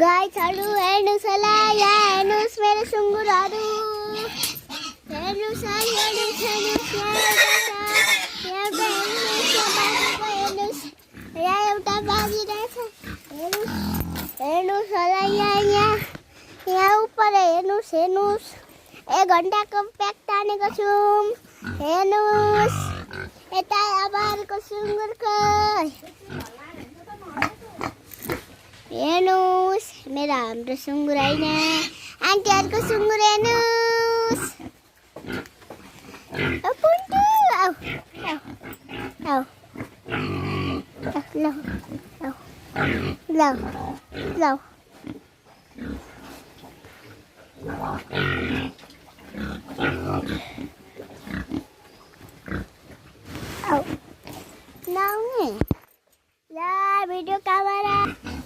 गाईहरू हेर्नुहोस् होला, यहाँ हेर्नुहोस् मेरो सुँगुरहरू। हेर्नुहोस् यहाँ एउटा बाजिरहेछ। हेर्नुहोस् होला, यहाँ उपर हेर्नुहोस्। 1 घन्टाको प्याक तानेको छु। हेर्नुहोस् यता आबारको सुँगुरको। हेर्नुहोस् हाम्रो सुँगुर होइन, आन्टीहरूको सुँगुर। हेर्नुहोस् भिडियो क्यामेरा